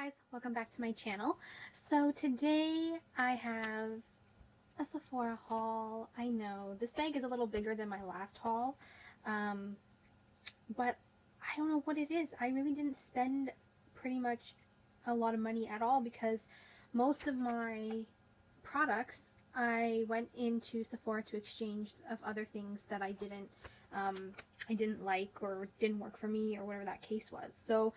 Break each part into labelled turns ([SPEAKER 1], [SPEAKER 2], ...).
[SPEAKER 1] guys, welcome back to my channel. So today I have a Sephora haul. I know this bag is a little bigger than my last haul, but I don't know what it is. I really didn't spend pretty much a lot of money at all because most of my products I went into Sephora to exchange of other things that I didn't like or didn't work for me or whatever that case was. So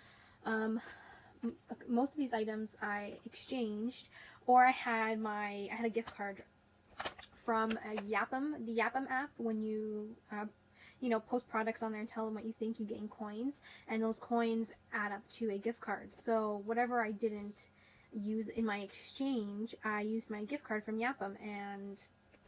[SPEAKER 1] most of these items I exchanged, or I had a gift card from the Yapam app. When you post products on there and tell them what you think, you gain coins, and those coins add up to a gift card. So whatever I didn't use in my exchange, I used my gift card from Yapam, and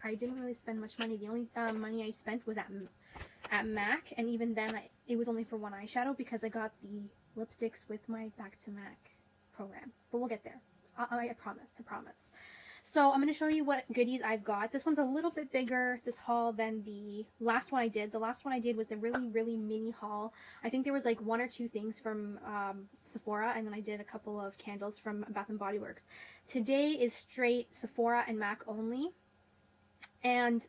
[SPEAKER 1] I didn't really spend much money. The only money I spent was at MAC, and even then it was only for one eyeshadow because I got the lipsticks with my Back to MAC program. But we'll get there. I promise. So I'm going to show you what goodies I've got. This one's a little bit bigger, this haul, than the last one I did. The last one I did was a really mini haul. I think there was like one or two things from Sephora, and then I did a couple of candles from Bath & Body Works. Today is straight Sephora and MAC only. And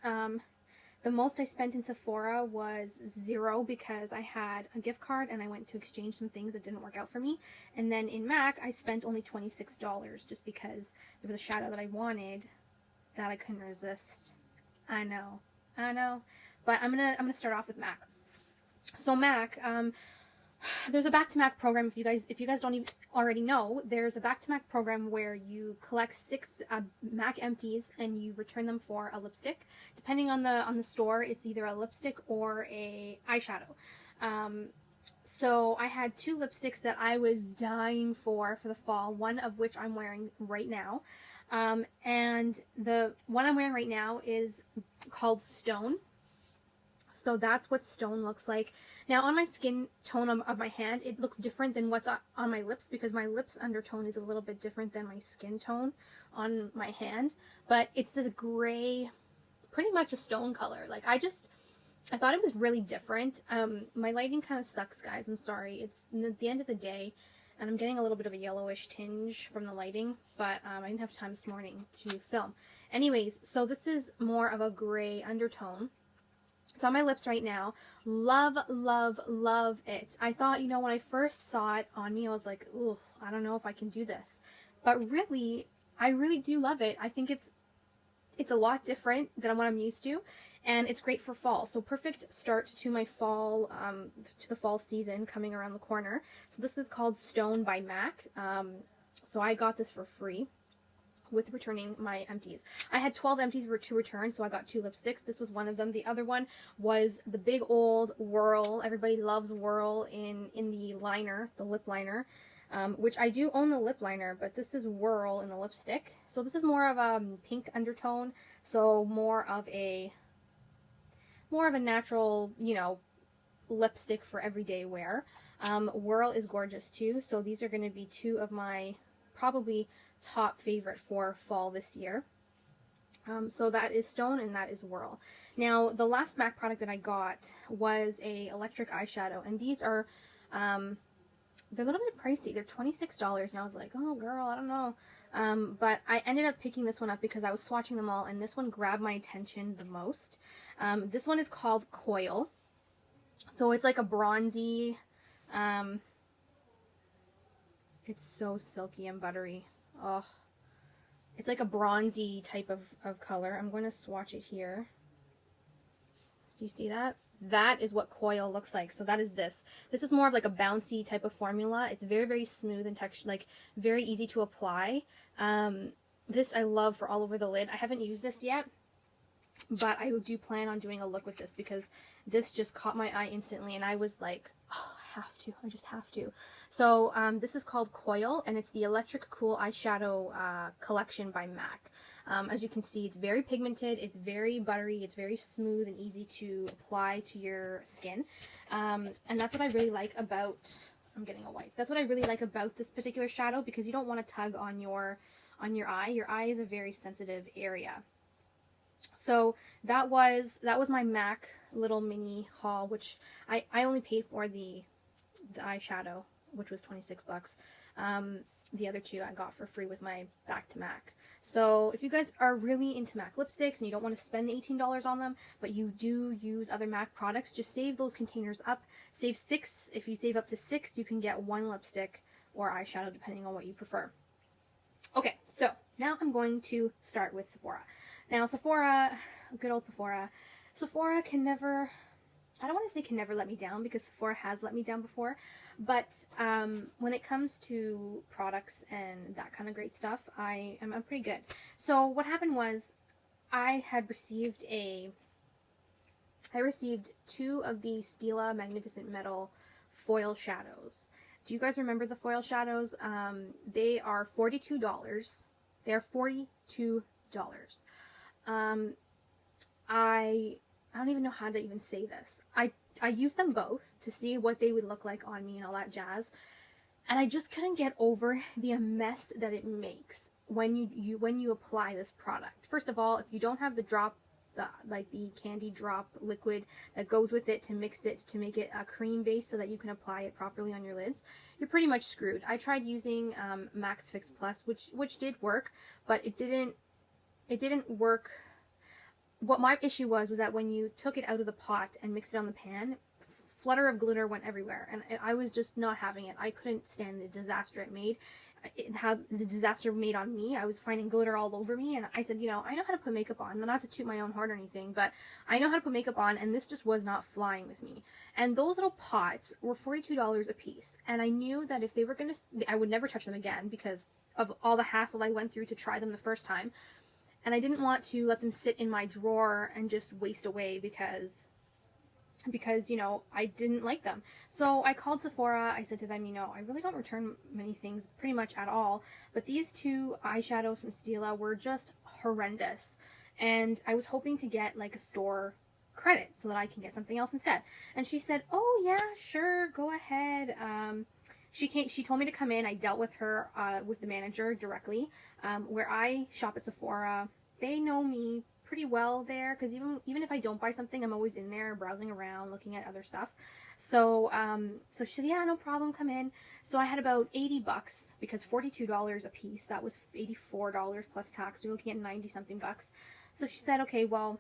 [SPEAKER 1] the most I spent in Sephora was $0 because I had a gift card and I went to exchange some things that didn't work out for me. And then in MAC, I spent only $26 just because there was a shadow that I wanted that I couldn't resist. I know. But I'm gonna start off with MAC. So MAC, there's a Back to MAC program. If you guys don't even already know, there's a Back to MAC program where you collect 6 MAC empties and you return them for a lipstick. Depending on the store, it's either a lipstick or a eyeshadow. So I had 2 lipsticks that I was dying for the fall. One of which I'm wearing right now, and the one I'm wearing right now is called Stone. So that's what Stone looks like. Now on my skin tone of my hand, it looks different than what's on my lips because my lips undertone is a little bit different than my skin tone on my hand. But it's this gray, pretty much a stone color. Like I thought it was really different. My lighting kind of sucks, guys. I'm sorry. It's at the end of the day and I'm getting a little bit of a yellowish tinge from the lighting, but I didn't have time this morning to film. Anyways, so this is more of a gray undertone. It's on my lips right now. Love it. I thought, when I first saw it on me, I was like, ooh, I don't know if I can do this. But really, I really do love it. I think it's a lot different than what I'm used to, and it's great for fall. So perfect start to my fall, to the fall season coming around the corner. So this is called Stone by MAC. So I got this for free with returning my empties. I had 12 empties to return, so I got 2 lipsticks. This was one of them. The other one was the big old Whirl. Everybody loves Whirl in the liner, the lip liner, which I do own the lip liner, but this is Whirl in the lipstick. So this is more of a pink undertone, so more of a natural, lipstick for everyday wear. Whirl is gorgeous too, so these are going to be 2 of my probably top favorite for fall this year. So that is Stone and that is Whirl. Now the last MAC product that I got was a electric eyeshadow, and these are they're a little bit pricey. They're $26, and I was like, oh girl, I don't know. But I ended up picking this one up because I was swatching them all, and this one grabbed my attention the most. This one is called Coil. So it's like a bronzy, it's so silky and buttery. Oh, it's like a bronzy type of color. I'm going to swatch it here. Do you see that? That is what Coil looks like. So that is this. This is more of like a bouncy type of formula. It's very smooth and texture, like very easy to apply. This I love for all over the lid. I haven't used this yet, but I do plan on doing a look with this because this just caught my eye instantly, and I was like, oh, I just have to. So this is called Coil, and it's the Electric Cool Eyeshadow collection by MAC. As you can see, it's very pigmented, it's very buttery, it's very smooth and easy to apply to your skin. And that's what I really like about, I'm getting a wipe. That's what I really like about this particular shadow, because you don't want to tug on your eye. Your eye is a very sensitive area. So that was my MAC little mini haul, which I only paid for the eyeshadow, which was 26 bucks. the other two I got for free with my Back to Mac. So if you guys are really into MAC lipsticks and you don't want to spend the $18 on them, but you do use other MAC products, just save those containers up. Save 6. If you save up to 6, you can get 1 lipstick or eyeshadow depending on what you prefer. Okay, so now I'm going to start with Sephora. Now Sephora, good old Sephora. Sephora can never, I don't want to say can never let me down because Sephora has let me down before, but when it comes to products and that kind of great stuff, I'm pretty good. So what happened was I received 2 of the Stila Magnificent Metal foil shadows. Do you guys remember the foil shadows? They are $42. They're $42. I don't even know how to even say this. I used them both to see what they would look like on me and all that jazz. And I just couldn't get over the mess that it makes when you apply this product. First of all, if you don't have the candy drop liquid that goes with it to mix it to make it a cream base so that you can apply it properly on your lids, you're pretty much screwed. I tried using Max Fix Plus, which did work, but it didn't work. What my issue was that when you took it out of the pot and mixed it on the pan, flutter of glitter went everywhere, and I was just not having it. I couldn't stand the disaster it made. How the disaster made on me. I was finding glitter all over me, and I said, you know, I know how to put makeup on. Not to toot my own horn or anything, but I know how to put makeup on, and this just was not flying with me. And those little pots were $42 a piece, and I knew that if they were gonna, I would never touch them again because of all the hassle I went through to try them the first time. And I didn't want to let them sit in my drawer and just waste away because you know, I didn't like them. So I called Sephora. I said to them, you know, I really don't return many things pretty much at all, but these 2 eyeshadows from Stila were just horrendous. And I was hoping to get like a store credit so that I can get something else instead. And she said, oh yeah, sure, go ahead. She told me to come in. I dealt with her, with the manager directly, where I shop at Sephora. They know me pretty well there because even if I don't buy something, I'm always in there browsing around, looking at other stuff. So so she said, yeah, no problem, come in. So I had about $80 because $42 a piece. That was $84 plus tax. You're looking at 90 something bucks. So she said, okay, well,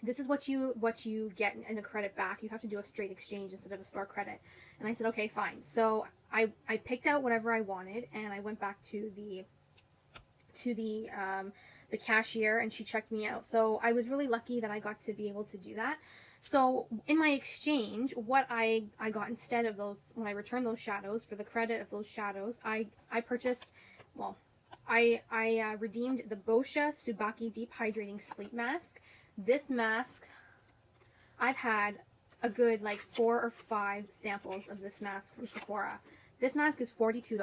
[SPEAKER 1] this is what you get in a credit back. You have to do a straight exchange instead of a store credit. And I said, okay, fine. So I picked out whatever I wanted, and I went back to the cashier, and she checked me out. So I was really lucky that I got to be able to do that. So in my exchange, what I got instead of those, when I returned those shadows, for the credit of those shadows, I purchased, well, I redeemed the Boscia Tsubaki Deep Hydrating Sleep Mask. This mask, I've had a good like 4 or 5 samples of this mask from Sephora. This mask is $42.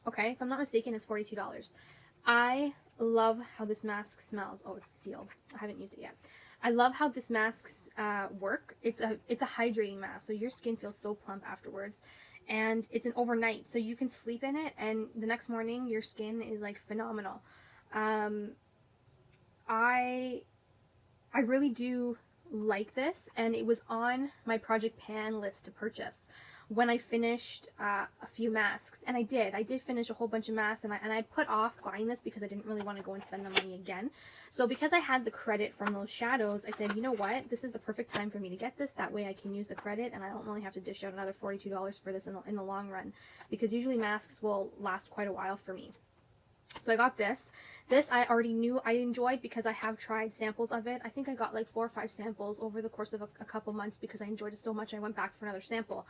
[SPEAKER 1] Okay, if I'm not mistaken, it's $42. I love how this mask smells. Oh, it's sealed. I haven't used it yet. I love how this masks work. It's a hydrating mask, so your skin feels so plump afterwards. And it's an overnight, so you can sleep in it, and the next morning your skin is like phenomenal. I really do like this, and it was on my Project Pan list to purchase when I finished a few masks. And I did finish a whole bunch of masks, and I put off buying this because I didn't really want to go and spend the money again. So because I had the credit from those shadows, I said, you know what, this is the perfect time for me to get this. That way I can use the credit, and I don't really have to dish out another $42 for this in the long run, because usually masks will last quite a while for me. So I got this. This I already knew I enjoyed because I have tried samples of it. I think I got like 4 or 5 samples over the course of a couple months because I enjoyed it so much I went back for another sample.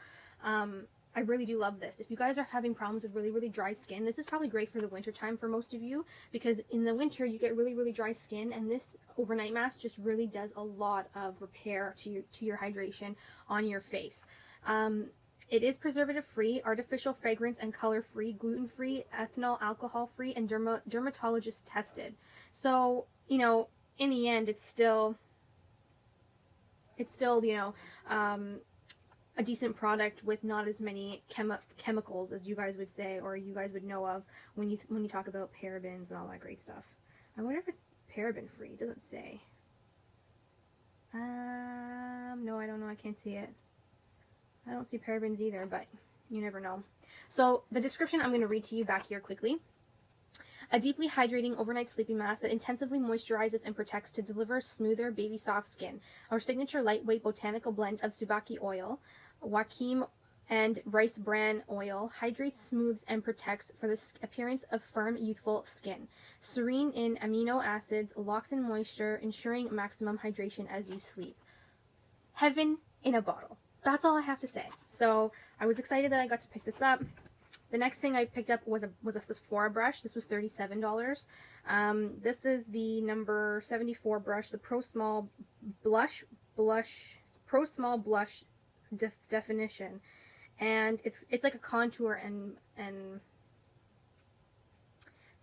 [SPEAKER 1] I really do love this. If you guys are having problems with really, really dry skin, this is probably great for the winter time for most of you, because in the winter you get really, really dry skin, and this overnight mask just really does a lot of repair to your hydration on your face. It is preservative-free, artificial fragrance and color-free, gluten-free, ethanol, alcohol-free, and dermatologist tested. So, you know, in the end, it's still, you know, a decent product with not as many chemicals as you guys would say, or you guys would know of when you talk about parabens and all that great stuff. I wonder if it's paraben-free. It doesn't say. No, I don't know. I can't see it. I don't see parabens either, but You never know. So the description I'm going to read to you back here quickly. A deeply hydrating overnight sleeping mask that intensively moisturizes and protects to deliver smoother, baby soft skin. Our signature lightweight botanical blend of Tsubaki oil, Wakim and rice bran oil hydrates, smooths, and protects for the appearance of firm, youthful skin. Serene in amino acids, locks in moisture, ensuring maximum hydration as you sleep. Heaven in a bottle. That's all I have to say. So I was excited that I got to pick this up. The next thing I picked up was a Sephora brush. This was $37. This is the number 74 brush, the Pro Small Blush definition, and it's like a contour and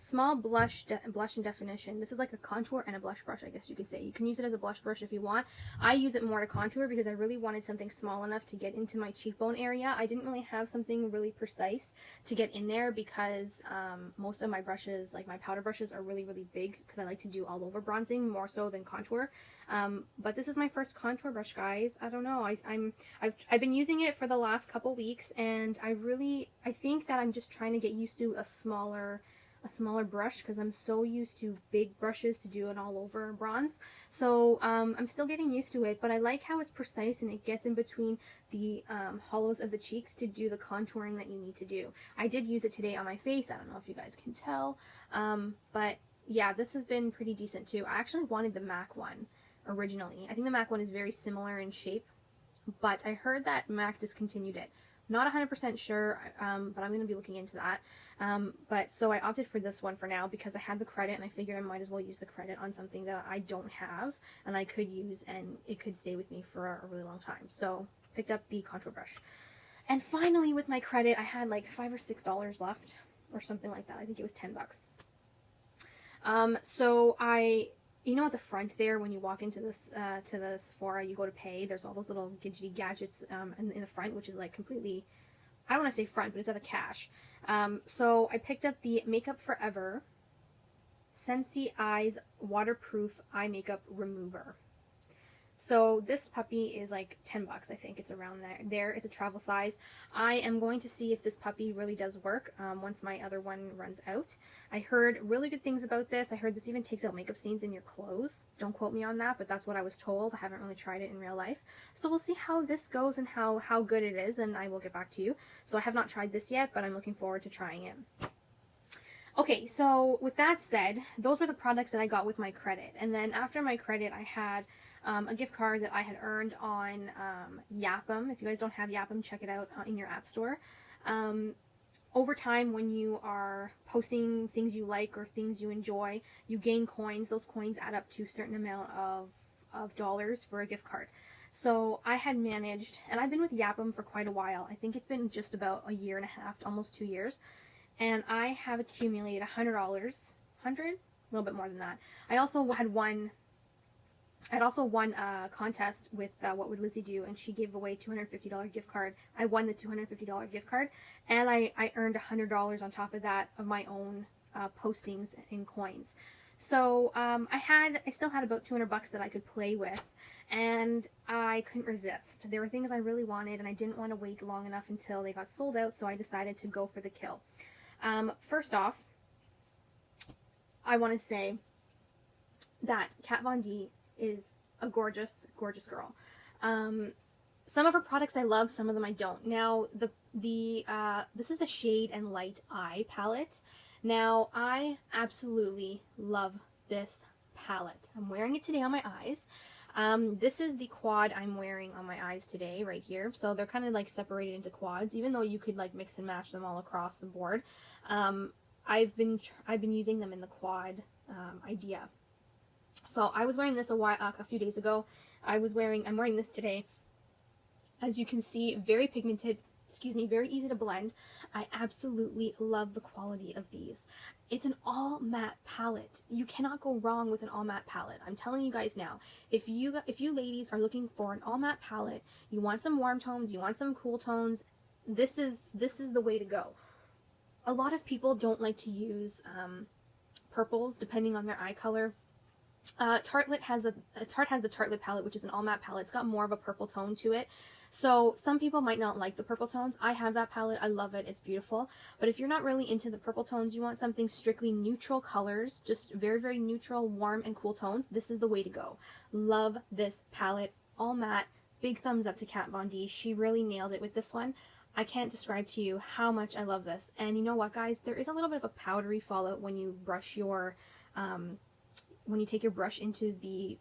[SPEAKER 1] small blush and definition. This is like a contour and a blush brush, I guess you could say. You can use it as a blush brush if you want. I use it more to contour because I really wanted something small enough to get into my cheekbone area. I didn't really have something really precise to get in there because most of my brushes, like my powder brushes, are really, really big because I like to do all over bronzing more so than contour. But this is my first contour brush, guys. I don't know. I've been using it for the last couple weeks, and I think that I'm just trying to get used to a smaller brush because I'm so used to big brushes to do it all over bronze. So I'm still getting used to it, but I like how it's precise and it gets in between the hollows of the cheeks to do the contouring that you need to do. I did use it today on my face. I don't know if you guys can tell, but yeah, this has been pretty decent too. I actually wanted the MAC one originally. I think the MAC one is very similar in shape, but I heard that MAC discontinued it. Not 100% sure, but I'm going to be looking into that. But so I opted for this one for now because I had the credit and I figured I might as well use the credit on something that I don't have and I could use and it could stay with me for a really long time. So picked up the contour brush. And finally with my credit, I had like $5 or $6 left or something like that. I think it was 10 bucks. So you know, at the front there, when you walk into this to the Sephora, you go to pay. There's all those little gadgety gadgets in the front, which is like completely, I don't want to say front, but it's at the cash. So I picked up the Makeup Forever Scentsy Eyes Waterproof Eye Makeup Remover. So this puppy is like 10 bucks, I think. It's around there. It's a travel size. I am going to see if this puppy really does work once my other one runs out. I heard really good things about this. I heard this even takes out makeup stains in your clothes. Don't quote me on that, but that's what I was told. I haven't really tried it in real life. So we'll see how this goes and how good it is, and I will get back to you. So I have not tried this yet, but I'm looking forward to trying it. Okay, so with that said, those were the products that I got with my credit. And then after my credit, I had a gift card that I had earned on Yapum. If you guys don't have Yapum, check it out in your app store. Over time, when you are posting things you like or things you enjoy, you gain coins. Those coins add up to a certain amount of dollars for a gift card. So I had managed, and I've been with Yapum for quite a while. I think it's been just about a year and a half, almost 2 years. And I have accumulated $100, a little bit more than that. I also won a contest with What Would Lizzie Do, and she gave away a $250 gift card. I won the $250 gift card, and I earned $100 on top of that of my own postings in coins. So I still had about 200 bucks that I could play with, and I couldn't resist. There were things I really wanted, and I didn't want to wait long enough until they got sold out, so I decided to go for the kill. First off, I want to say that Kat Von D is a gorgeous, gorgeous girl. Some of her products I love, some of them I don't. Now, this is the Shade and Light Eye palette. Now, I absolutely love this palette. I'm wearing it today on my eyes. This is the quad I'm wearing on my eyes today, right here. So they're kind of like separated into quads, even though you could like mix and match them all across the board. I've been using them in the quad idea. So I was wearing this a few days ago. I'm wearing this today. As you can see, very pigmented, very easy to blend. I absolutely love the quality of these. It's an all matte palette. You cannot go wrong with an all matte palette. I'm telling you guys now. If you ladies are looking for an all matte palette, you want some warm tones, you want some cool tones, this is the way to go. A lot of people don't like to use purples depending on their eye color. Tarte has the Tartelette palette, which is an all matte palette. It's got more of a purple tone to it. So some people might not like the purple tones. I have that palette. I love it. It's beautiful. But if you're not really into the purple tones, you want something strictly neutral colors, just very, very neutral, warm, and cool tones, this is the way to go. Love this palette. All matte. Big thumbs up to Kat Von D. She really nailed it with this one. I can't describe to you how much I love this. And you know what, guys? There is a little bit of a powdery fallout when you brush your, when you take your brush into the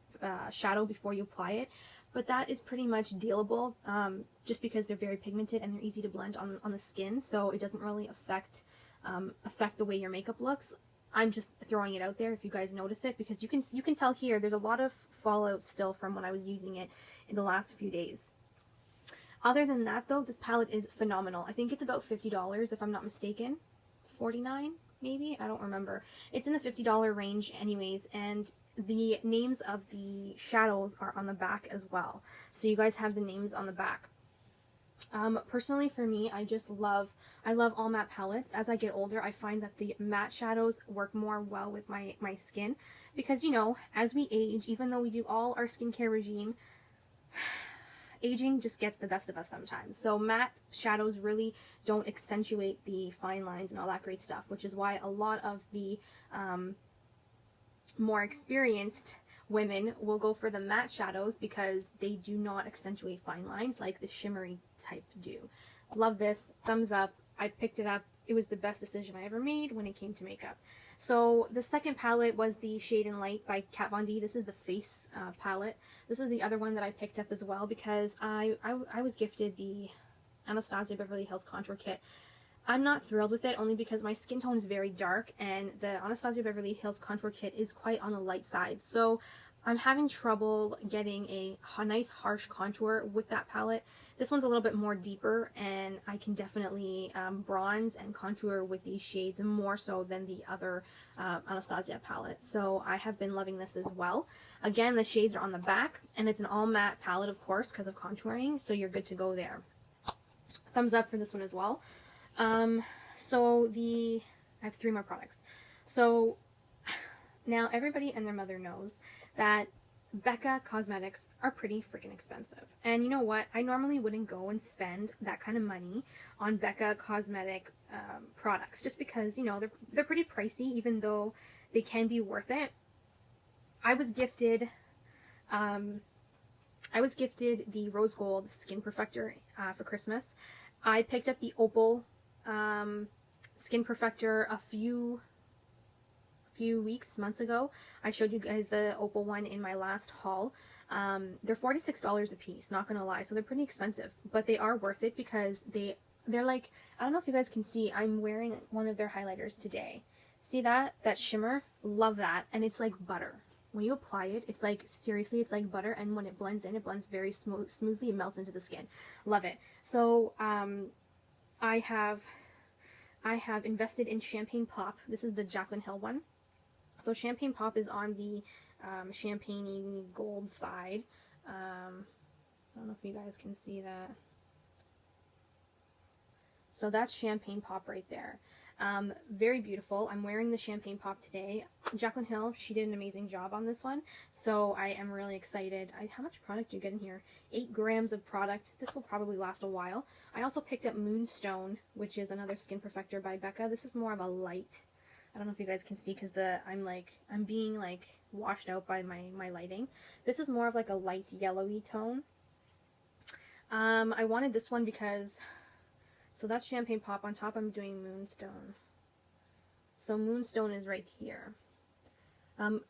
[SPEAKER 1] shadow before you apply it. But that is pretty much dealable, just because they're very pigmented and they're easy to blend on the skin, so it doesn't really affect the way your makeup looks. I'm just throwing it out there if you guys notice it, because you can tell here there's a lot of fallout still from when I was using it in the last few days. Other than that, though, this palette is phenomenal. I think it's about $50 if I'm not mistaken. $49 maybe? I don't remember. It's in the $50 range anyways, and the names of the shadows are on the back as well. So you guys have the names on the back. Personally for me, I love all matte palettes. As I get older, I find that the matte shadows work more well with my skin, because, you know, as we age, even though we do all our skincare regime, aging just gets the best of us sometimes. So matte shadows really don't accentuate the fine lines and all that great stuff, which is why a lot of the more experienced women will go for the matte shadows, because they do not accentuate fine lines like the shimmery type do. Love this. Thumbs up. I picked it up. It was the best decision I ever made when it came to makeup. So the second palette was the Shade and Light by Kat Von D. This is the face palette. This is the other one that I picked up as well, because I was gifted the Anastasia Beverly Hills Contour Kit. I'm not thrilled with it, only because my skin tone is very dark, and the Anastasia Beverly Hills Contour Kit is quite on the light side. So I'm having trouble getting a nice harsh contour with that palette. This one's a little bit more deeper, and I can definitely bronze and contour with these shades more so than the other Anastasia palette. So I have been loving this as well. Again, the shades are on the back, and it's an all matte palette, of course, because of contouring, so you're good to go there. Thumbs up for this one as well. I have 3 more products. So now everybody and their mother knows that Becca cosmetics are pretty freaking expensive. And you know what? I normally wouldn't go and spend that kind of money on Becca cosmetic products, just because, you know, they're pretty pricey, even though they can be worth it. I was gifted the Rose Gold Skin Perfector for Christmas. I picked up the Opal Skin Perfector a few months ago. I showed you guys the Opal one in my last haul. They're $46 a piece, not gonna lie, so they're pretty expensive, but they are worth it, because they're like, I don't know if you guys can see, I'm wearing one of their highlighters today. See that shimmer? Love that. And it's like butter. When you apply it, it's like, seriously, it's like butter, and when it blends in, it blends very smoothly. It melts into the skin. Love it. So I have invested in Champagne Pop. This is the Jaclyn Hill one. So Champagne Pop is on the champagne-y gold side. I don't know if you guys can see that. So that's Champagne Pop right there. Very beautiful. I'm wearing the Champagne Pop today. Jaclyn Hill, she did an amazing job on this one, so I am really excited. How much product do you get in here? 8 grams of product. This will probably last a while. I also picked up Moonstone, which is another skin perfector by Becca. This is more of a light. I don't know if you guys can see, because I'm being like washed out by my lighting. This is more of like a light yellowy tone. I wanted this one because, so that's Champagne Pop. On top I'm doing Moonstone. So Moonstone is right here.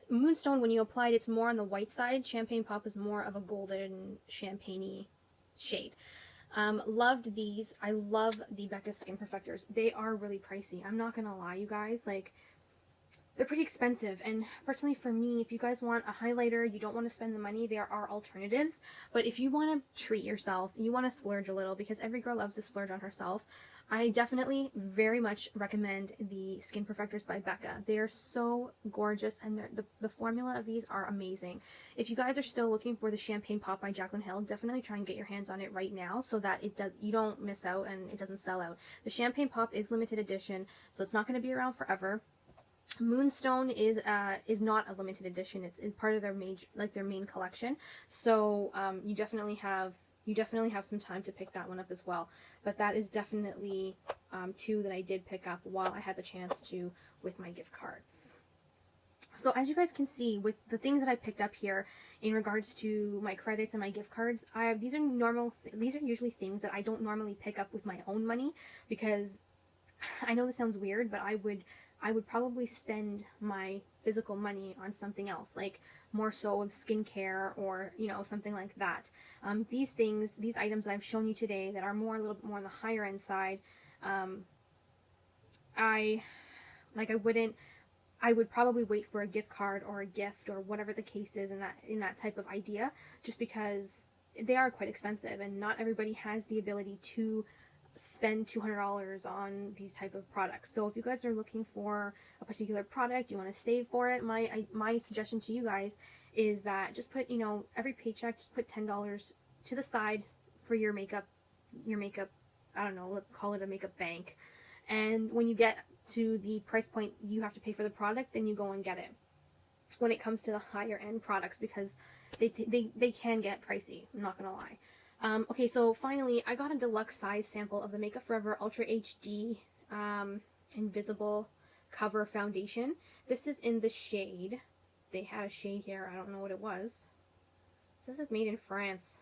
[SPEAKER 1] Moonstone, when you apply it, it's more on the white side. Champagne Pop is more of a golden champagne-y shade. Loved these. I love the Becca Skin Perfectors. They are really pricey. I'm not gonna lie, you guys. Like, they're pretty expensive, and personally for me, if you guys want a highlighter, you don't want to spend the money, there are alternatives. But if you want to treat yourself, you want to splurge a little, because every girl loves to splurge on herself, I definitely very much recommend the Skin Perfectors by Becca. They are so gorgeous, and the formula of these are amazing. If you guys are still looking for the Champagne Pop by Jaclyn Hill, definitely try and get your hands on it right now, so that you don't miss out and it doesn't sell out. The Champagne Pop is limited edition, so it's not going to be around forever. Moonstone is not a limited edition. It's in part of their main collection. So you definitely have you definitely have some time to pick that one up as well. But that is definitely two that I did pick up while I had the chance to with my gift cards. So as you guys can see, with the things that I picked up here in regards to my credits and my gift cards, these are usually things that I don't normally pick up with my own money, because I know this sounds weird, but I would probably spend my physical money on something else, like more so of skincare or, you know, something like that. These items that I've shown you today that are a little bit more on the higher end side, I would probably wait for a gift card or a gift or whatever the case is in that type of idea, just because they are quite expensive and not everybody has the ability to spend $200 on these type of products. So if you guys are looking for a particular product, you want to save for it, my suggestion to you guys is that just put, you know, every paycheck, just put $10 to the side for your makeup, I don't know, let's call it a makeup bank. And when you get to the price point you have to pay for the product, then you go and get it. When it comes to the higher end products, because they can get pricey, I'm not gonna lie. Okay, so finally, I got a deluxe size sample of the Makeup Forever Ultra HD Invisible Cover Foundation. This is in the shade. They had a shade here. I don't know what it was. It says it's made in France.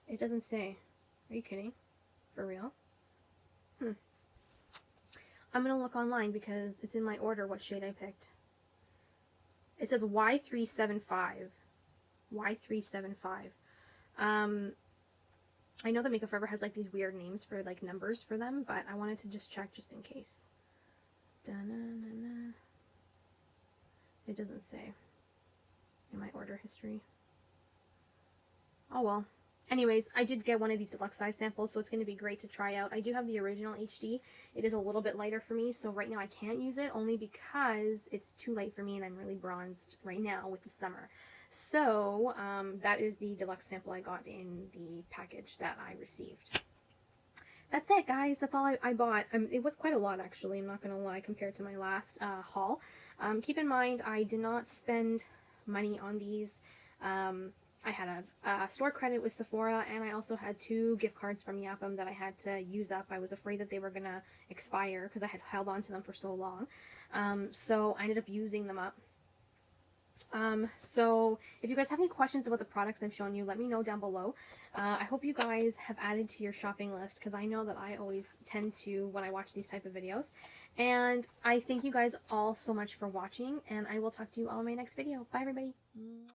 [SPEAKER 1] It doesn't say. Are you kidding? For real? I'm gonna look online because it's in my order what shade I picked. It says Y375. Y375. I know that Makeup Forever has like these weird names for like numbers for them, but I wanted to just check just in case. Da-na-na-na. It doesn't say in my order history. Oh well. Anyways, I did get one of these deluxe size samples, so it's going to be great to try out. I do have the original HD. It is a little bit lighter for me, so right now I can't use it, only because it's too light for me and I'm really bronzed right now with the summer. So, that is the deluxe sample I got in the package that I received. That's it, guys. That's all I bought. It was quite a lot, actually. I'm not going to lie, compared to my last haul. Keep in mind, I did not spend money on these. I had a store credit with Sephora, and I also had 2 gift cards from Yapam that I had to use up. I was afraid that they were going to expire because I had held on to them for so long. So I ended up using them up. So if you guys have any questions about the products I've shown you, let me know down below. I hope you guys have added to your shopping list, because I know that I always tend to when I watch these type of videos. And I thank you guys all so much for watching, and I will talk to you all in my next video. Bye, everybody.